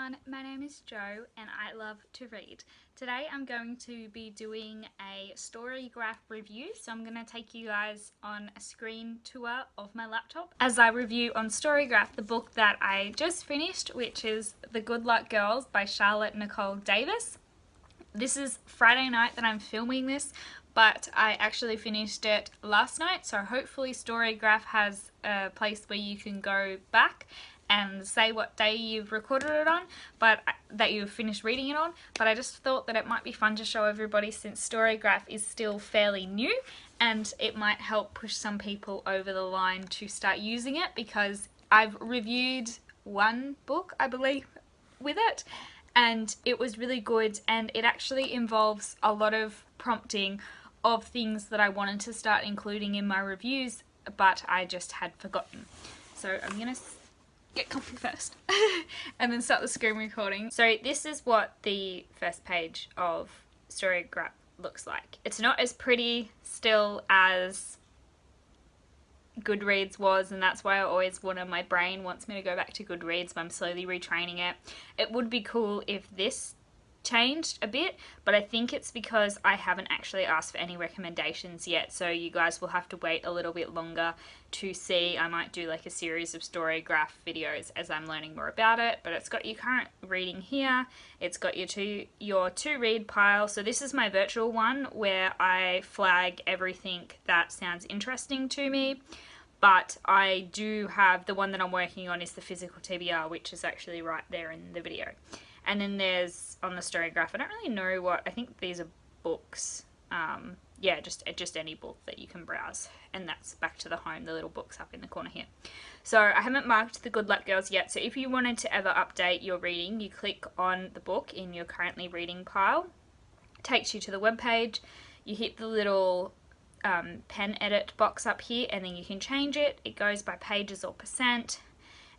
everyone, my name is Jo and I love to read. Today I'm going to be doing a StoryGraph review, so I'm going to take you guys on a screen tour of my laptop as I review on StoryGraph the book that I just finished, which is The Good Luck Girls by Charlotte Nicole Davis. This is Friday night that I'm filming this, but I actually finished it last night, so hopefully StoryGraph has a place where you can go back and say what day you've recorded it on, but that you've finished reading it on. But I just thought that it might be fun to show everybody since StoryGraph is still fairly new, and it might help push some people over the line to start using it, because I've reviewed one book, I believe, with it, and it was really good, and it actually involves a lot of prompting of things that I wanted to start including in my reviews, but I just had forgotten. So I'm gonna get comfy first and then start the screen recording. So this is what the first page of StoryGraph looks like. It's not as pretty still as Goodreads was, and that's why I always my brain wants me to go back to Goodreads, but I'm slowly retraining it. It would be cool if this changed a bit, but I think it's because I haven't actually asked for any recommendations yet, so you guys will have to wait a little bit longer to see. I might do like a series of StoryGraph videos as I'm learning more about it, but it's got your current reading here, it's got your to read pile. So this is my virtual one where I flag everything that sounds interesting to me, but I do have the one that I'm working on is the physical TBR, which is actually right there in the video. And then there's, on the StoryGraph, I don't really know what, I think these are books. Yeah, just any book that you can browse. And that's back to the home, the little books up in the corner here. So I haven't marked the Good Luck Girls yet, so if you wanted to ever update your reading, you click on the book in your currently reading pile. It takes you to the webpage. You hit the little pen edit box up here, and then you can change it. It goes by pages or percent,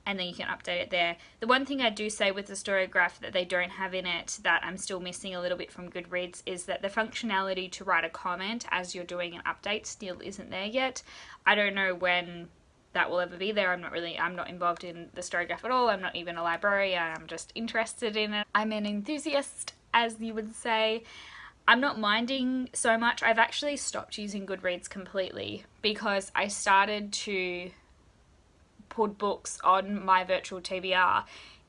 and then you can update it there. The one thing I do say with the StoryGraph that they don't have in it that I'm still missing a little bit from Goodreads is that the functionality to write a comment as you're doing an update still isn't there yet. I don't know when that will ever be there. I'm not involved in the StoryGraph at all. I'm not even a librarian. I'm just interested in it. I'm an enthusiast, as you would say. I'm not minding so much. I've actually stopped using Goodreads completely because I started to put books on my virtual TBR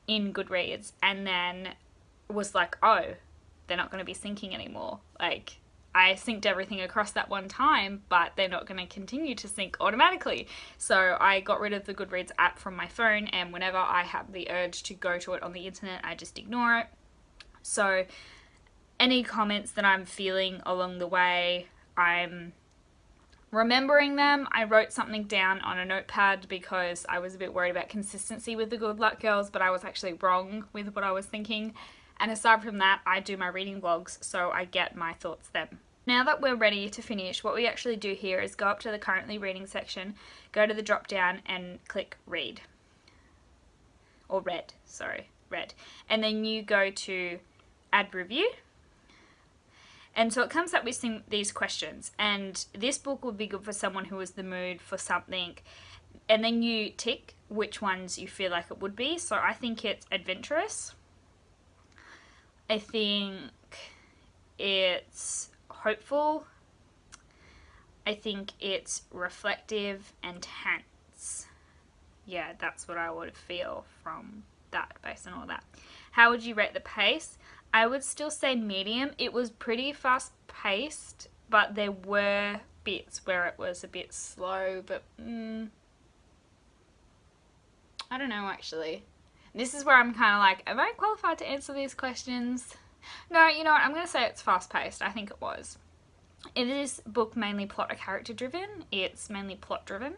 in Goodreads, and then was like, oh, they're not going to be syncing anymore. Like, I synced everything across that one time, but they're not going to continue to sync automatically. So I got rid of the Goodreads app from my phone, and whenever I have the urge to go to it on the internet, I just ignore it. So any comments that I'm feeling along the way, I'm remembering them. I wrote something down on a notepad because I was a bit worried about consistency with the Good Luck Girls, but I was actually wrong with what I was thinking. And aside from that, I do my reading vlogs, so I get my thoughts then. Now that we're ready to finish, what we actually do here is go up to the currently reading section, go to the drop down and click read. Or read, sorry, read. And then you go to add review. And so it comes up with these questions, and this book would be good for someone who is in the mood for something, and then you tick which ones you feel like it would be. So I think it's adventurous, I think it's hopeful, I think it's reflective and tense. Yeah, that's what I would feel from that based on all that. How would you rate the pace? I would still say medium. It was pretty fast paced, but there were bits where it was a bit slow, but I don't know actually. This is where I'm kind of like, am I qualified to answer these questions? No, you know what, I'm going to say it's fast paced. I think it was. It is book mainly plot or character driven. It's mainly plot driven,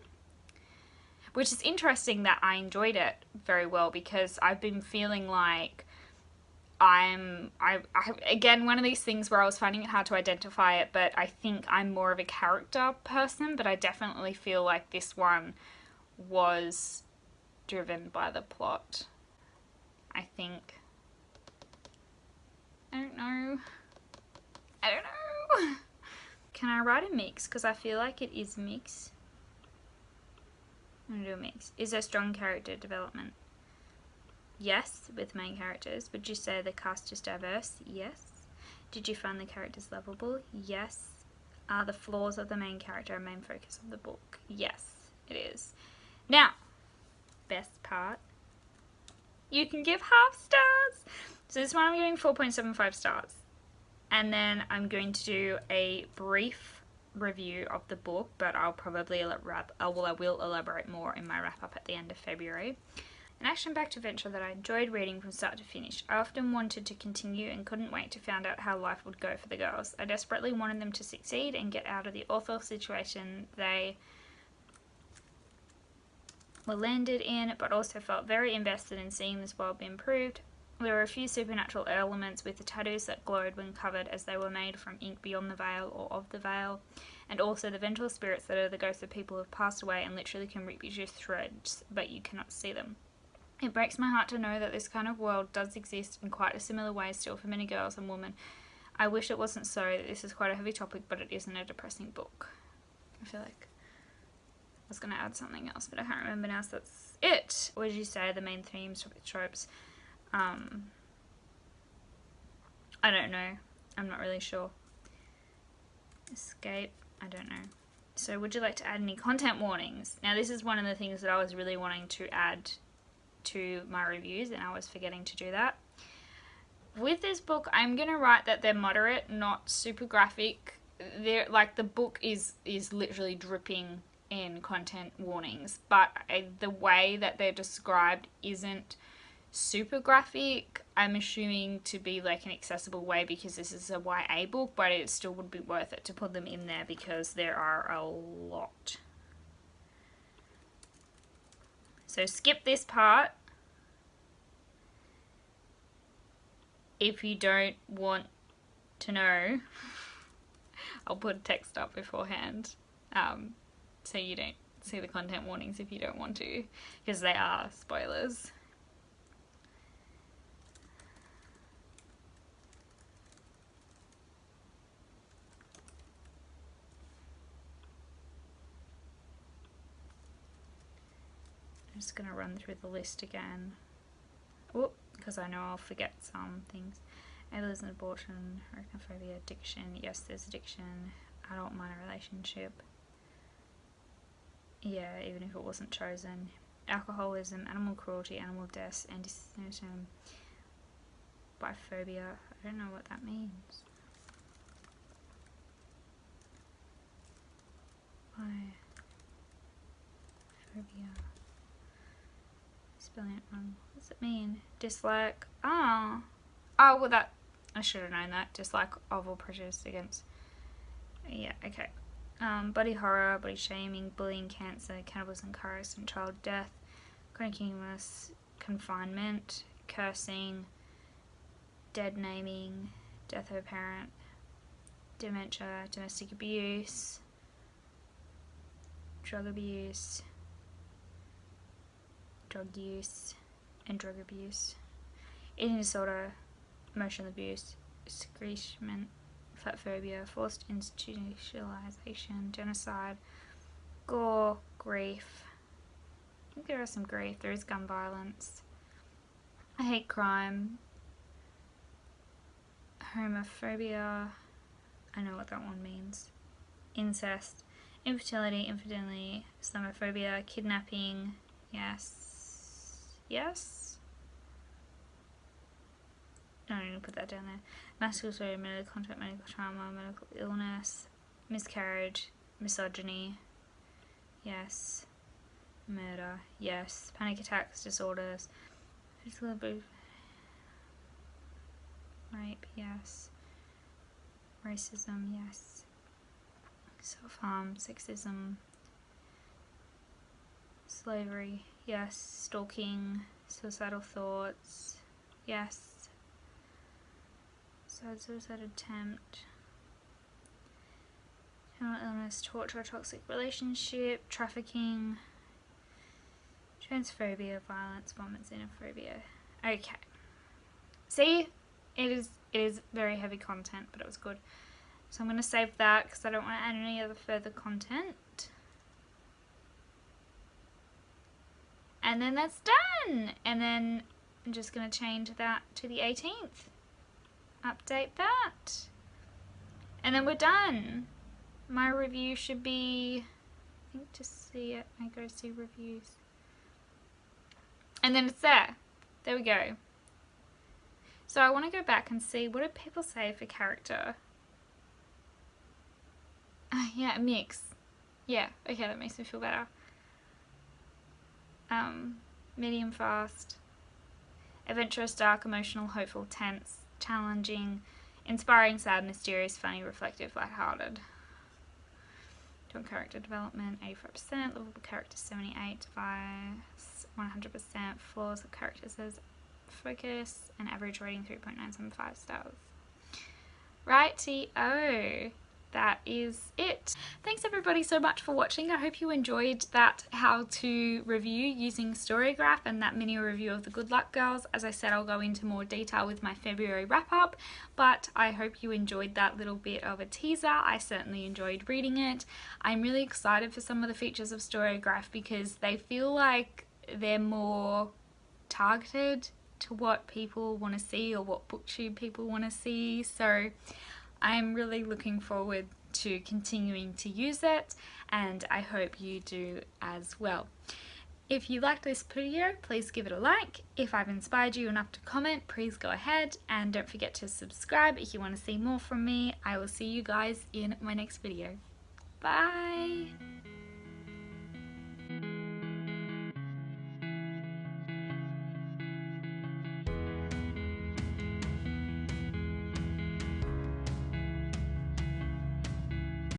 which is interesting that I enjoyed it very well, because I've been feeling like again, one of these things where I was finding it hard to identify it, but I think I'm more of a character person, but I definitely feel like this one was driven by the plot. I think. I don't know. Can I write a mix? Because I feel like it is mix. I'm gonna do a mix. Is there strong character development? Yes, with main characters. Would you say the cast is diverse? Yes. Did you find the characters lovable? Yes. Are the flaws of the main character a main focus of the book? Yes, it is. Now, best part. You can give half stars. So this one I'm giving 4.75 stars. And then I'm going to do a brief review of the book, but I'll probably I will elaborate more in my wrap up at the end of February. An action-packed adventure that I enjoyed reading from start to finish. I often wanted to continue and couldn't wait to find out how life would go for the girls. I desperately wanted them to succeed and get out of the awful situation they were landed in, but also felt very invested in seeing this world be improved. There were a few supernatural elements with the tattoos that glowed when covered, as they were made from ink beyond the veil or of the veil, and also the vengeful spirits that are the ghosts of people who have passed away and literally can rip you to shreds, but you cannot see them. It breaks my heart to know that this kind of world does exist in quite a similar way still for many girls and women. I wish it wasn't so, that this is quite a heavy topic, but it isn't a depressing book. I feel like I was going to add something else, but I can't remember now, so that's it. What did you say? The main themes, tropes? I don't know. I'm not really sure. Escape? I don't know. So would you like to add any content warnings? Now this is one of the things that I was really wanting to add to my reviews, and I was forgetting to do that. With this book, I'm going to write that they're moderate, not super graphic. They're like, the book is literally dripping in content warnings, but the way that they're described isn't super graphic. I'm assuming to be like an accessible way, because this is a YA book, but it still would be worth it to put them in there because there are a lot. So skip this part if you don't want to know. I'll put text up beforehand, so you don't see the content warnings if you don't want to, because they are spoilers. I'm just going to run through the list again. Whoop, because I know I'll forget some things. Ableism, abortion, arachnophobia, addiction. Yes, there's addiction. Adult minor relationship. Yeah, even if it wasn't chosen. Alcoholism, animal cruelty, animal deaths, anti-Semitism, biphobia. I don't know what that means. Biphobia. Spelling it wrong. What does it mean? Dislike. Oh, well, that I should have known that. Dislike of or prejudice against. Yeah, okay. Body horror, body shaming, bullying, cancer, cannibalism, harassment, child death, chronic illness, confinement, cursing, dead naming, death of a parent, dementia, domestic abuse, drug abuse, drug use and drug abuse, eating disorder, emotional abuse, excrement, fat phobia, forced institutionalization, genocide, gore, grief. I think there is some grief. There is gun violence. I hate crime. Homophobia. I know what that one means. Incest, infertility, infidelity, Islamophobia, kidnapping. Yes. Yes? I don't need to put that down there. Masculine, medical contact, medical trauma, medical illness, miscarriage, misogyny. Yes. Murder. Yes. Panic attacks, disorders. Physical abuse. Rape. Yes. Racism. Yes. Self-harm. Sexism. Slavery. Yes. Stalking. Suicidal thoughts. Yes. Suicide attempt. Terminal illness. Torture. Toxic relationship. Trafficking. Transphobia. Violence. Vomit. Xenophobia. Okay. See? It is very heavy content, but it was good. So I'm going to save that because I don't want to add any other further content. And then that's done. And then I'm just going to change that to the 18th. Update that. And then we're done. My review should be, I think to see it, I go see reviews. And then it's there. There we go. So I want to go back and see, what did people say for character? Yeah, a mix. Yeah, okay, that makes me feel better. Medium fast. Adventurous, dark, emotional, hopeful, tense, challenging, inspiring, sad, mysterious, funny, reflective, lighthearted. Doing character development, 85%, lovable character 78, device 100%, flaws of characters as focus, and average rating 3.975 stars. Righty-o. That is it. Thanks everybody so much for watching. I hope you enjoyed that how to review using StoryGraph and that mini review of the Good Luck Girls. As I said, I'll go into more detail with my February wrap up, but I hope you enjoyed that little bit of a teaser. I certainly enjoyed reading it. I'm really excited for some of the features of StoryGraph because they feel like they're more targeted to what people want to see or what booktube people want to see. So I'm really looking forward to continuing to use it, and I hope you do as well. If you liked this video, please give it a like. If I've inspired you enough to comment, please go ahead, and don't forget to subscribe if you want to see more from me. I will see you guys in my next video. Bye!